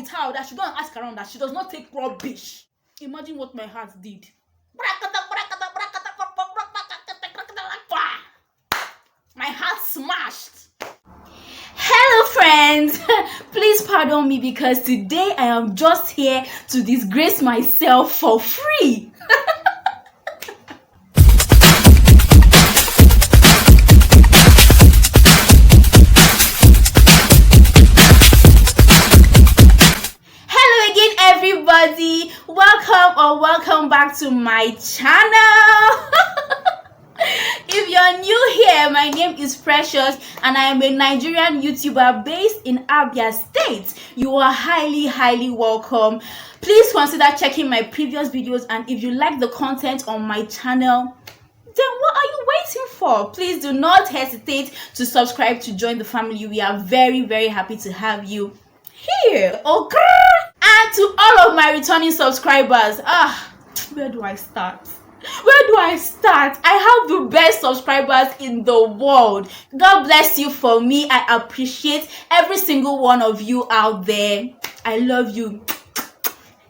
with her that she don't ask around, that she does not take rubbish. Imagine what my heart did. My heart smashed. Hello friends, please pardon me because today I am just here to disgrace myself for free. Hello again everybody, welcome back to my channel. If you're new here, my name is Precious and I am a Nigerian YouTuber based in Abia State. You are highly welcome. Please consider checking my previous videos, and if you like the content on my channel, then what are you waiting for? Please do not hesitate to subscribe to join the family. We are very happy to have you here. Okay. And to all of my returning subscribers, where do I start? I have the best subscribers in the world. God bless you for me. I appreciate every single one of you out there. I love you.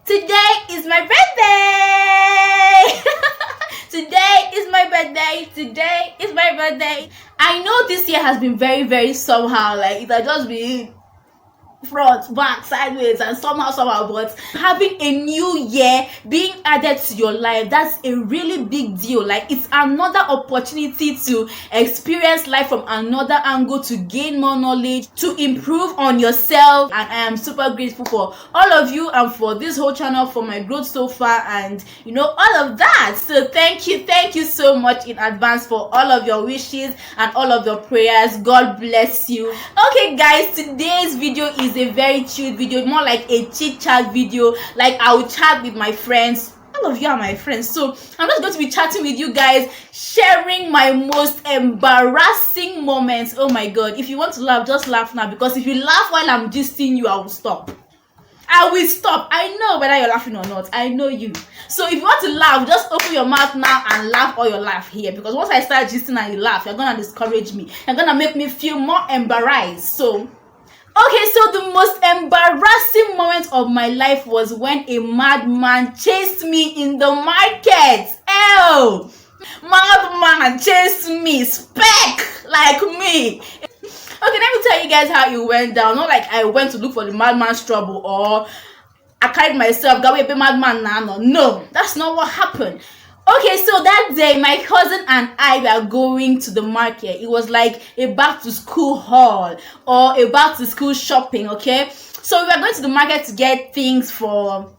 Today is my birthday. Today is my birthday. I know this year has been very somehow. Like it has just been front, back, sideways, and somehow, but having a new year being added to your life, that's a really big deal. Like it's another opportunity to experience life from another angle, to gain more knowledge, to improve on yourself. And I am super grateful for all of you and for this whole channel, for my growth so far, and all of that. So thank you so much in advance for all of your wishes and all of your prayers. God bless you. Okay guys, today's video is a very chilled video, more like a chit chat video. Like I will chat with my friends. All of you are my friends, so I'm just going to be chatting with you guys, sharing my most embarrassing moments. Oh my god, if you want to laugh, just laugh now, because if you laugh while I'm gisting you, I will stop. I know whether you're laughing or not. I know you. So if you want to laugh, just open your mouth now and laugh all your laugh here, because once I start gisting and you laugh, you're gonna discourage me. You're gonna make me feel more embarrassed. So okay, so the most embarrassing moment of my life was when a madman chased me in the market. Ew! Madman chased me, spec like me. Okay, let me tell you guys how it went down. Not like I went to look for the madman's trouble or I carried myself, got away a madman now. No, that's not what happened. Okay, so that day my cousin and I were going to the market. It was like a back to school haul or a back to school shopping. Okay, so we were going to the market to get things for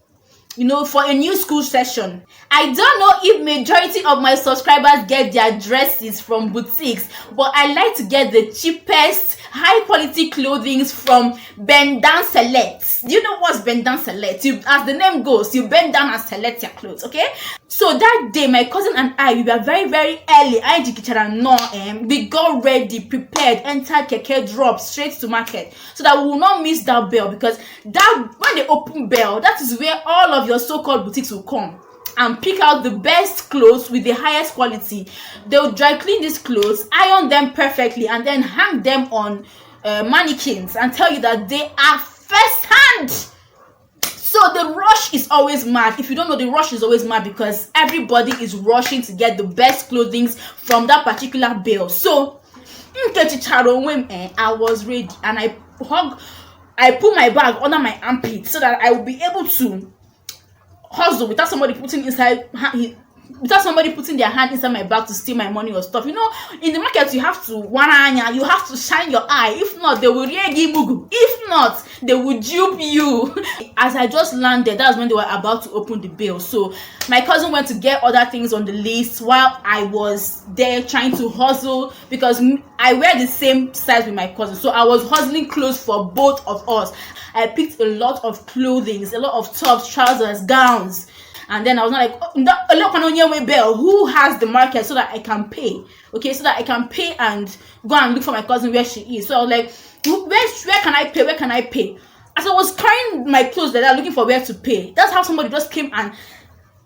for a new school session. I don't know if majority of my subscribers get their dresses from boutiques, but I like to get the cheapest high quality clothing from bend down select. Do you know what's bend down select? As the name goes, you bend down and select your clothes. Okay, so that day my cousin and I, we were very early. We got ready, prepared, entered keke, drop straight to market so that we will not miss that bell, because that when they open bell, that is where all of your so-called boutiques will come and pick out the best clothes with the highest quality. They'll dry clean these clothes, iron them perfectly, and then hang them on mannequins and tell you that they are first hand. So the rush is always mad. If you don't know, the rush is always mad because everybody is rushing to get the best clothing from that particular bale. So I was ready, and I put my bag under my armpit so that I will be able to hustle without somebody putting their hand inside my bag to steal my money or stuff. In the market you have to shine your eye. If not, they will really mugu. If not, they will dupe you. As I just landed, that's when they were about to open the bill. So my cousin went to get other things on the list while I was there trying to hustle, because I wear the same size with my cousin. So I was hustling clothes for both of us. I picked a lot of clothing, a lot of tops, trousers, gowns. And then I was like, who has the market so that I can pay? Okay, so that I can pay and go and look for my cousin where she is. So I was like, where can I pay? Where can I pay? As I was carrying my clothes that looking for where to pay, that's how somebody just came and,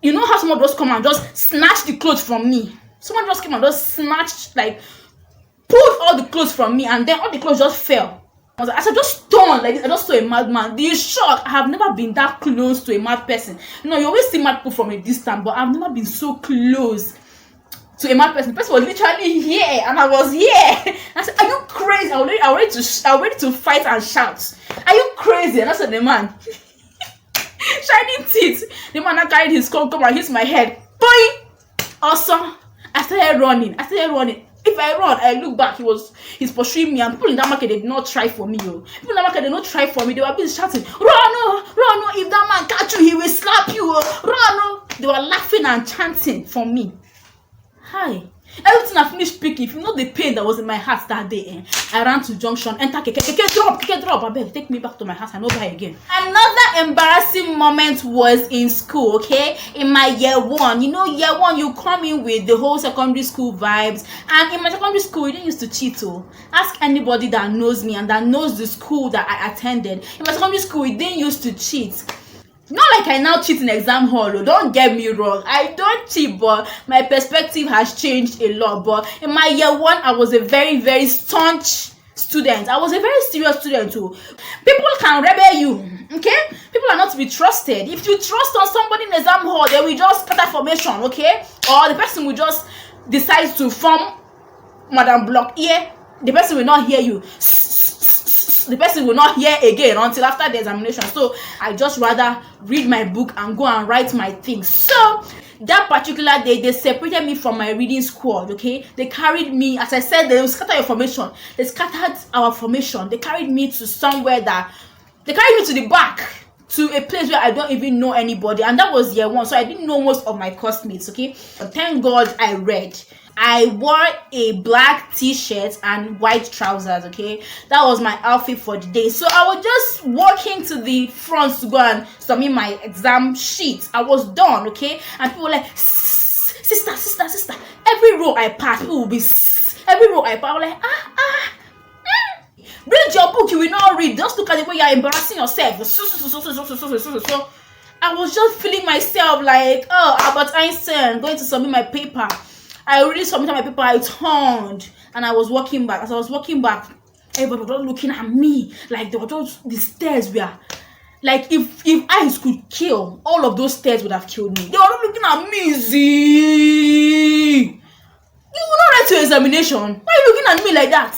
how someone just come and just snatched the clothes from me. Someone just came and just snatched, like, pulled all the clothes from me, and then all the clothes just fell I said, just stunned like this. I just saw a madman. The shock. I have never been that close to a mad person. You know, you always see mad people from a distance, but I've never been so close to a mad person. The person was literally here, and I was here. I said, "Are you crazy?" I'm ready to fight and shout. Are you crazy? And I said, the man, shining teeth. The man that carried his gun come and hit my head. Boy! Also, I started running. If I run, I look back, he's pursuing me, and people in that market, they did not try for me. People in that market, they did not try for me. They were busy shouting, run, oh, if that man catch you, he will slap you, oh, run, oh. They were laughing and chanting for me. Hi. Everything I finished speaking, if you know the pain that was in my heart that day, I ran to junction, enter keke drop, I beg, take me back to my house and over again. Another embarrassing moment was in school, okay? In my year 1, you know, year 1, you come in with the whole secondary school vibes, and in my secondary school, we didn't used to cheat. Ask anybody that knows me and that knows the school that I attended. In my secondary school, we didn't used to cheat. Not like I now cheat in exam hall, don't get me wrong. I don't cheat, but my perspective has changed a lot. But in my year 1, I was a very, very staunch student. I was a very serious student too. People can rebel you, okay? People are not to be trusted. If you trust on somebody in exam hall, they will just scatter formation, okay? Or the person will just decide to form Madam Block ear. The person will not hear you. The person will not hear again until after the examination. So I just rather read my book and go and write my things. So that particular day, they separated me from my reading squad, okay? They carried me, as I said, they scattered your formation. They scattered our formation. They carried me to somewhere they carried me to the back, to a place where I don't even know anybody. And that was year 1, so I didn't know most of my classmates, okay? But thank God I read. I wore a black t-shirt and white trousers, okay? That was my outfit for the day. So I was just walking to the front to go and submit my exam sheet. I was done, okay? And people were like, sister. Every row I passed, people will be, every row I passed, I was like, read your book, you will not read. Just look at the way you are embarrassing yourself. So I was just feeling myself like, oh, Albert Einstein, going to submit my paper. I already submitted my paper, I turned, and I was walking back. As I was walking back, everybody was just looking at me, like they were just, the stairs were, like if eyes could kill, all of those stairs would have killed me. They were not looking at me, You will not write your examination. Why are you looking at me like that?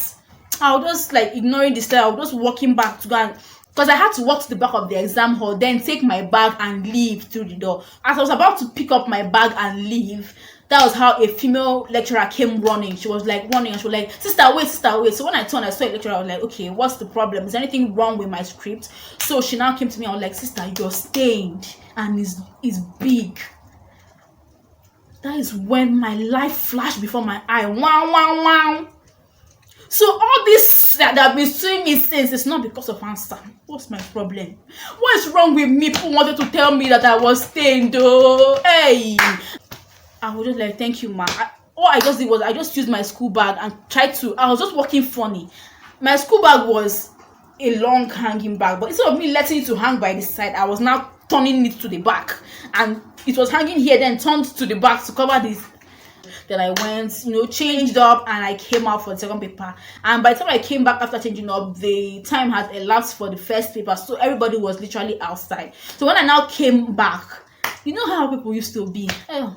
I was just like ignoring the stairs. I was just walking back to go and, because I had to walk to the back of the exam hall, then take my bag and leave through the door. As I was about to pick up my bag and leave, that was how a female lecturer came running. She was like running and she was like, sister, wait. So when I turned, I saw a lecturer. I was like, okay, what's the problem? Is there anything wrong with my script? So she now came to me. I was like, sister, you're stained and is big. That is when my life flashed before my eye. Wow. So all this that have been suing me since, it's not because of answer. What's my problem? What is wrong with me? People wanted to tell me that I was stained, though. Hey, I was just like, thank you, ma. All I just did was I just used my school bag and tried to, I was just walking funny. My school bag was a long hanging bag, but instead of me letting it to hang by the side, I was now turning it to the back. And it was hanging here, then turned to the back to cover this. Then I went, changed up, and I came out for the second paper. And by the time I came back after changing up, the time had elapsed for the first paper, so everybody was literally outside. So when I now came back, you know how people used to be. Oh,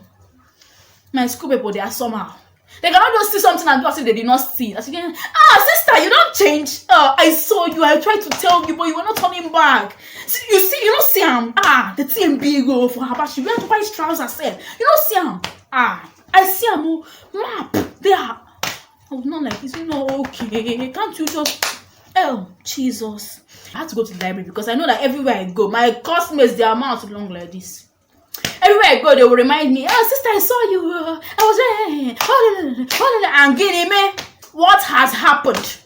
my school people, they are somehow. They cannot just see something and do as if they did not see. I said, sister, you don't change. I saw you. I tried to tell you, but you were not turning back. You don't see him. The TMB go for her, but she went to buy his trousers. You don't see him. I see him. Map. There. I was not like, it's not okay. Can't you just... Oh, Jesus. I had to go to the library because I know that everywhere I go, my classmates, their mouths long like this. Everywhere I go, they will remind me, sister, I saw you. I was there. And getting me. What has happened?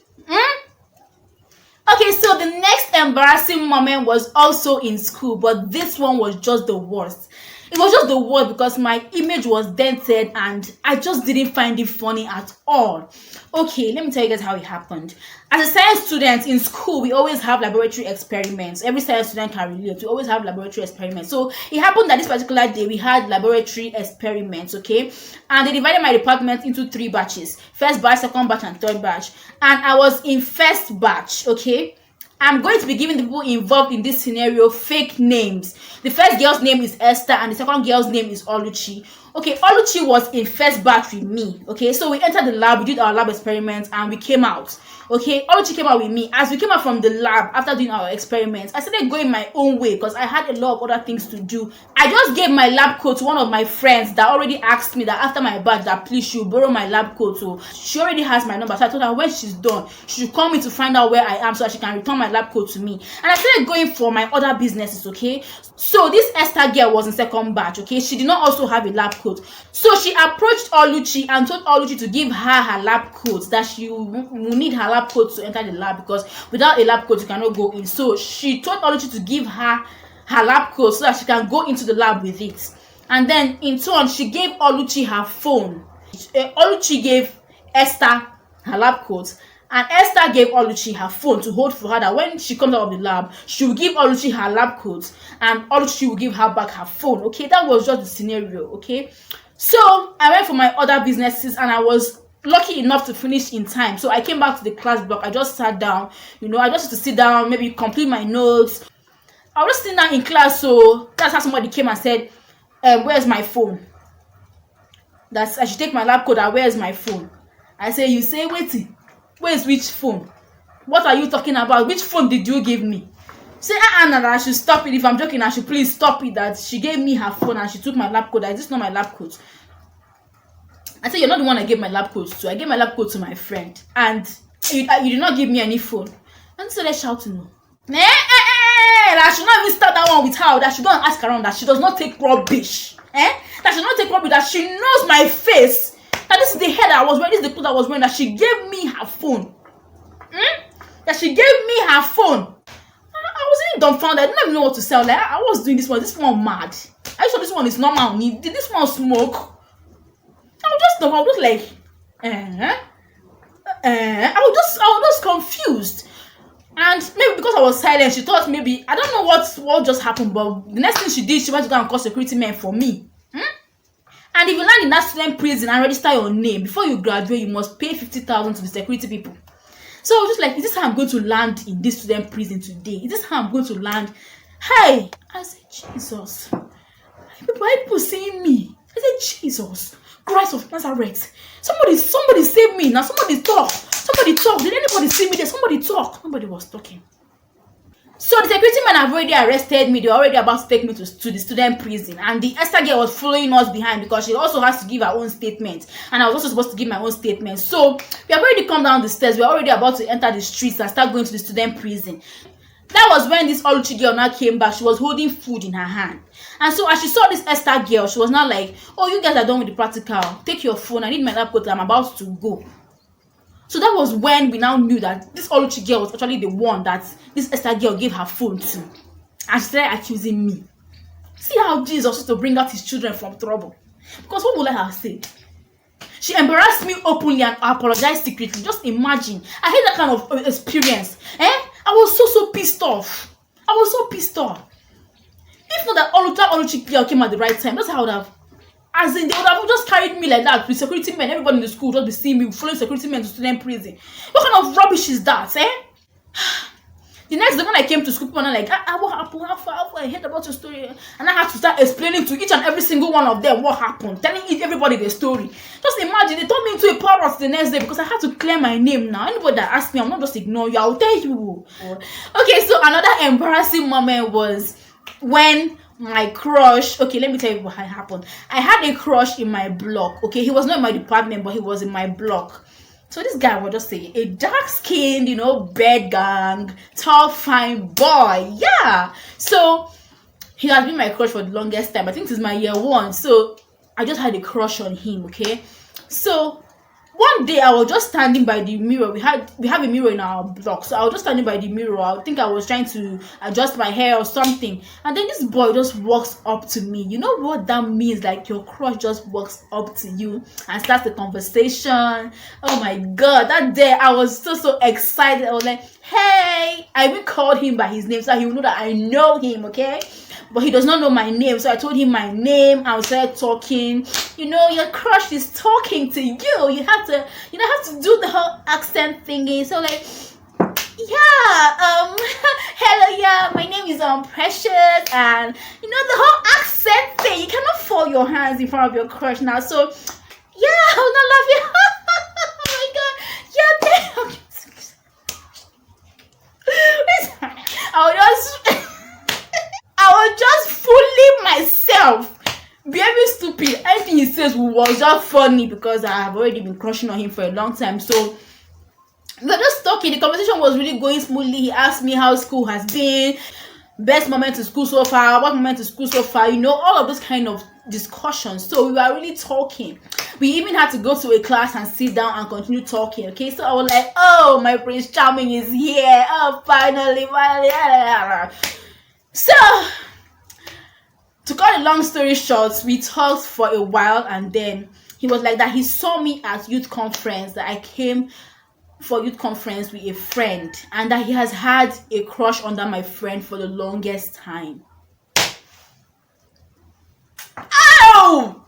Okay, so the next embarrassing moment was also in school, but this one was just the worst. It was just the word because my image was dented and I just didn't find it funny at all. Okay, let me tell you guys how it happened. As a science student in school, we always have laboratory experiments. Every science student can relate. We always have laboratory experiments. So it happened that this particular day we had laboratory experiments, okay? And they divided my department into 3 batches. First batch, second batch, and third batch. And I was in first batch, okay? I'm going to be giving the people involved in this scenario fake names. The first girl's name is Esther and the second girl's name is Oluchi. Okay, Oluchi was in first batch with me. Okay, so we entered the lab, we did our lab experiments, and we came out. Okay, Oluchi came out with me. As we came out from the lab after doing our experiments, I started going my own way because I had a lot of other things to do. I just gave my lab coat to one of my friends that already asked me that after my batch that please she borrow my lab coat. So she already has my number. So I told her when she's done, she should call me to find out where I am so that she can return my lab coat to me. And I started going for my other businesses, okay? So this Esther girl was in second batch, okay? She did not also have a lab coat. So she approached Oluchi and told Oluchi to give her lab coat, that she will need her lab coat to enter the lab because without a lab coat you cannot go in. So she told Oluchi to give her lab coat so that she can go into the lab with it. And then in turn she gave Oluchi her phone. Oluchi gave Esther her lab coat and Esther gave Oluchi her phone to hold for her, that when she comes out of the lab she will give Oluchi her lab coat and Oluchi will give her back her phone. Okay, that was just the scenario. Okay, so I went for my other businesses and I was lucky enough to finish in time. So I came back to the class block. I just sat down, I just used to sit down, maybe complete my notes. I was sitting down in class, so that's how somebody came and said, where's my phone? That I should take my lab coat. Where's my phone? I say, you say, wait, where's which phone? What are you talking about? Which phone did you give me? Say, that I should stop it. If I'm joking, I should please stop it. That she gave me her phone and she took my lab coat. That is not my lab coat. I said, you're not the one I gave my lab coat to. I gave my lab coat to my friend. And you did not give me any phone. And so let's shout to no. I should not even start that one with her. That she go and ask around that she does not take rubbish. That she not take rubbish. That she knows my face. That this is the hair that I was wearing. This is the clothes I was wearing. That she gave me her phone. That she gave me her phone. I was really dumbfounded. I didn't even know what to say. Like, I was doing this one. This one mad. I thought this one is normal. Did this one smoke? I was just like, I was just confused. And maybe because I was silent, she thought maybe, I don't know what just happened, but the next thing she did, she went to go and call security men for me. And if you land in that student prison and register your name, before you graduate, you must pay 50,000 to the security people. So I was just like, is this how I'm going to land in this student prison today? Is this how I'm going to land? Hey! I said, Jesus. Why are people seeing me? I said, Jesus. Christ of Nazareth. Somebody save me. Now somebody talk. Somebody talk. Did anybody see me there? Somebody talk. Nobody was talking. So the security men have already arrested me. They were already about to take me to the student prison. And the Esther girl was following us behind because she also has to give her own statement. And I was also supposed to give my own statement. So we have already come down the stairs. We are already about to enter the streets and start going to the student prison. That was when this Oluchi girl now came back. She was holding food in her hand. And so as she saw this Esther girl, she was now like, oh, you guys are done with the practical. Take your phone. I need my lab coat. I'm about to go. So that was when we now knew that this Oluchi girl was actually the one that this Esther girl gave her phone to. And she started accusing me. See how Jesus used to bring out his children from trouble. Because what would I have said? She embarrassed me openly and apologized secretly. Just imagine. I had that kind of experience. I was so pissed off. I was so pissed off. If not that Oluchi girl came at the right time, that's how I would have. As in, they would have just carried me like that with security men. Everybody in the school would just be seeing me following security men to student prison. What kind of rubbish is that, The next day when I came to school, people were like, what happened? How far? I heard about your story. And I had to start explaining to each and every single one of them what happened. Telling everybody their story. Just imagine, they turned me into a parrot the next day because I had to clear my name now. Anybody that asked me, I'm not just ignore you. I'll tell you. Okay, so another embarrassing moment was when my crush, okay, let me tell you what had happened. I had a crush in my block. Okay, he was not in my department, but he was in my block. So this guy was just a dark-skinned, bed gang, tall, fine boy. Yeah. So he has been my crush for the longest time. I think this is my year 1. So I just had a crush on him, okay? So One day I was just standing by the mirror. We have a mirror in our block, so I was just standing by the mirror. I think I was trying to adjust my hair or something, and then this boy just walks up to me. You know what that means? Like your crush just walks up to you and starts the conversation. Oh my god, that day I was so excited. I was like, hey, I even called him by his name so he would know that I know him. Okay, but he does not know my name, so I told him my name. I started talking. Your crush is talking to you. You have to do the whole accent thingy. So like, yeah, hello, yeah, my name is Precious, and the whole accent thing. You cannot fold your hands in front of your crush now. So yeah, I will not love you. Oh my god, yeah, damn. I was just I was just fooling myself, behaving stupid. Anything he says was just funny because I have already been crushing on him for a long time. So we were just talking. The conversation was really going smoothly. He asked me how school has been, best moment in school so far, what moment in school so far, all of those kind of discussions. So we were really talking. We even had to go to a class and sit down and continue talking. Okay, so I was like, oh, my Prince Charming is here. Oh, finally. So, to cut a long story short, we talked for a while, and then he was like that he saw me at youth conference, that I came for youth conference with a friend, and that he has had a crush under my friend for the longest time. Ow!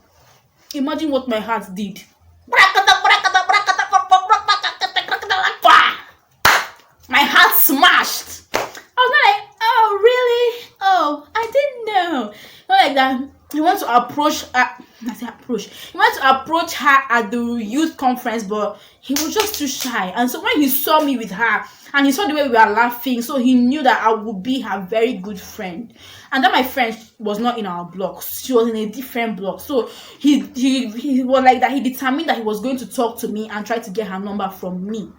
Imagine what my heart did. My heart smashed. I was not like, oh, really? Oh, I didn't know. Not like that. He wants to approach. He wants to approach her at the youth conference, but he was just too shy. And so when he saw me with her, and he saw the way we were laughing, so he knew that I would be her very good friend. And that my friend was not in our block; she was in a different block. So he was like that. He determined that he was going to talk to me and try to get her number from me.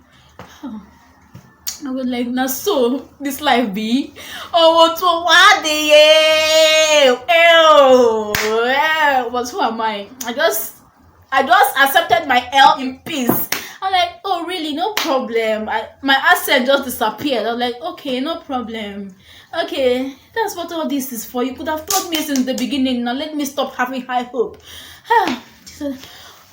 I was like, nah, so this life be. Oh, but who am I? I just accepted my L in peace. I'm like, oh, really? No problem. My accent just disappeared. I'm like, okay, no problem. Okay, that's what all this is for. You could have told me since the beginning. Now let me stop having high hope. So,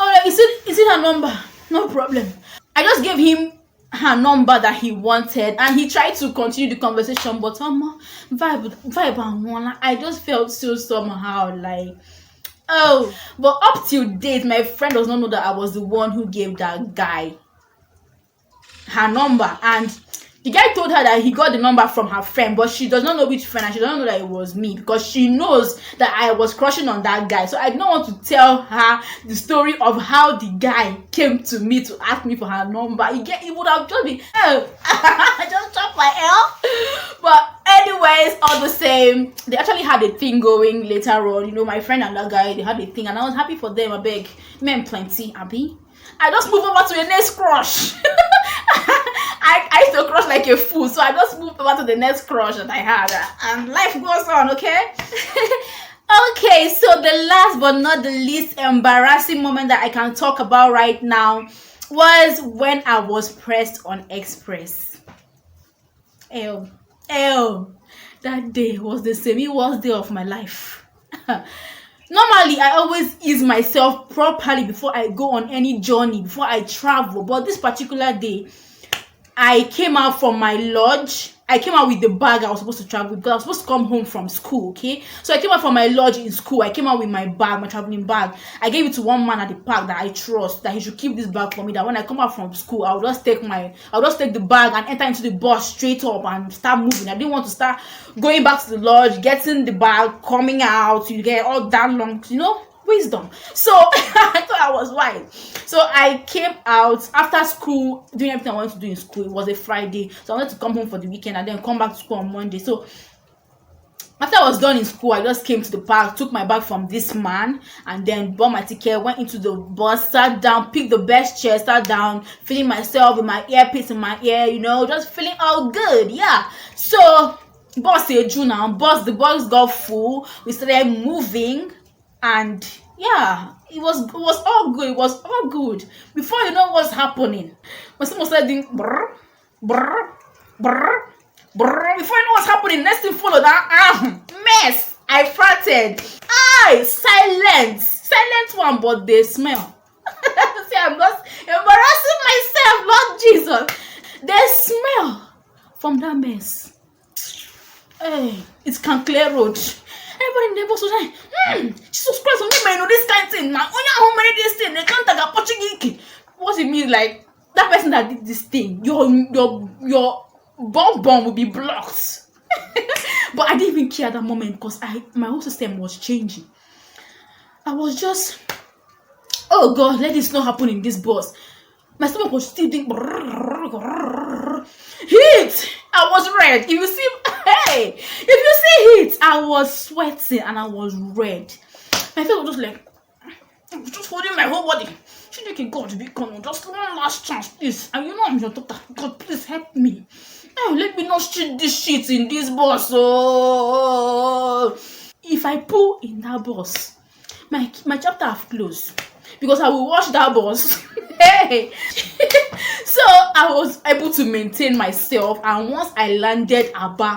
all right, is it her number? No problem. I just gave him her number that he wanted, and he tried to continue the conversation, but vibe, I just felt so somehow like, oh. But up till date, my friend does not know that I was the one who gave that guy her number, and the guy told her that he got the number from her friend, but she does not know which friend, and she doesn't know that it was me, because she knows that I was crushing on that guy. So I don't want to tell her the story of how the guy came to me to ask me for her number. It would have just been, oh, I just dropped my L. But anyways, all the same, they actually had a thing going later on. My friend and that guy, they had a thing, and I was happy for them. I beg, men plenty, Abby. I just moved over to a next crush. I used to crush like a fool, so I just moved over to the next crush that I had, and life goes on. Okay. Okay, so the last but not the least embarrassing moment that I can talk about right now was when I was pressed on Express. That day was the same. It was the day of my life. Normally, I always ease myself properly before I go on any journey, before I travel. But this particular day, I came out from my lodge. I came out with the bag I was supposed to travel with, because I was supposed to come home from school, okay? So I came out from my lodge in school. I came out with my bag, my traveling bag. I gave it to one man at the park that I trust, that he should keep this bag for me, that when I come out from school, I'll just take the bag and enter into the bus straight up and start moving. I didn't want to start going back to the lodge, getting the bag, coming out, you get all that long, wisdom. So I thought I was wise. So I came out after school, doing everything I wanted to do in school. It was a Friday, so I wanted to come home for the weekend and then come back to school on Monday. So after I was done in school, I just came to the park, took my bag from this man, and then bought my ticket, went into the bus, sat down, picked the best chair, sat down, feeling myself with my earpiece in my ear, just feeling all good. Yeah. So the bus got full. We started moving. And yeah, It was all good. It was all good. Before you know what's happening, my son was saying brr, brr, brr, brr. Before you know what's happening, next thing follow that mess. I farted. Silent one, but they smell. See, I'm not embarrassing myself, Lord Jesus. They smell from that mess. Hey, it's Kankle Road. Everybody in the neighbors was like, Jesus Christ, only know this kind of thing. Now, how many this thing? They can't take a Portuguese. What it means, like, that person that did this thing, your bomb will be blocked. But I didn't even care at that moment because my whole system was changing. I was just, oh God, let this not happen in this bus. My stomach was still doing heat. I was red. If you see heat, I was sweating and I was red. My face was just like, just holding my whole body. She thinking, God, be calm. Just one last chance, please. And you know I'm your doctor. God, please help me. Oh, let me not shit this shit in this bus. Oh, if I pull in that bus, my chapter have closed because I will watch that bus. Hey. So I was able to maintain myself, and once I landed Aba,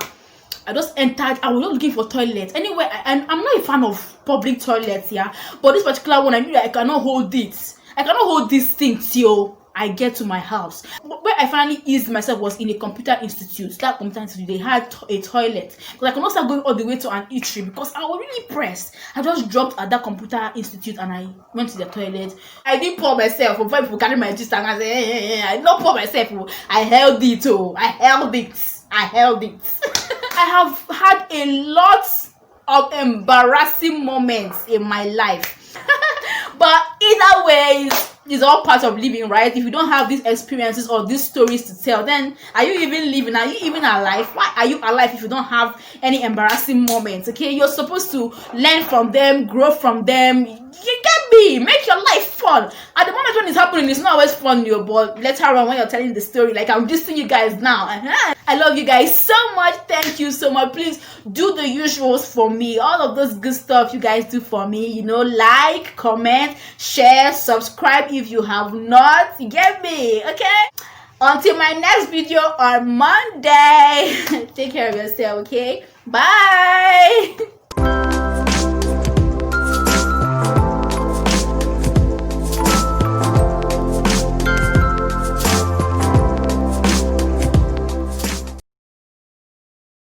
I just entered. I was not looking for toilets anyway. I'm not a fan of public toilets, yeah, but this particular one, I knew that I cannot hold it. I cannot hold this thing till I get to my house. Where I finally eased myself was in a computer institute. That computer institute, they had a toilet, because I could not start going all the way to an eatery because I was really pressed. I just dropped at that computer institute and I went to the toilet. I didn't pour myself. Before people carry my gist and I said, I did not pour myself. I held it. I held it. I have had a lot of embarrassing moments in my life. But either way, it's all part of living, right? If you don't have these experiences or these stories to tell, then are you even living? Are you even alive? Why are you alive if you don't have any embarrassing moments? Okay, you're supposed to learn from them, grow from them. You get me? Make your life fun. At the moment when it's happening, it's not always fun, but later on when you're telling the story, like I'm dissing you guys now. I love you guys so much. Thank you so much. Please do the usuals for me. All of those good stuff you guys do for me. Like, comment, share, subscribe if you have not. You get me? Okay? Until my next video on Monday. Take care of yourself, okay? Bye.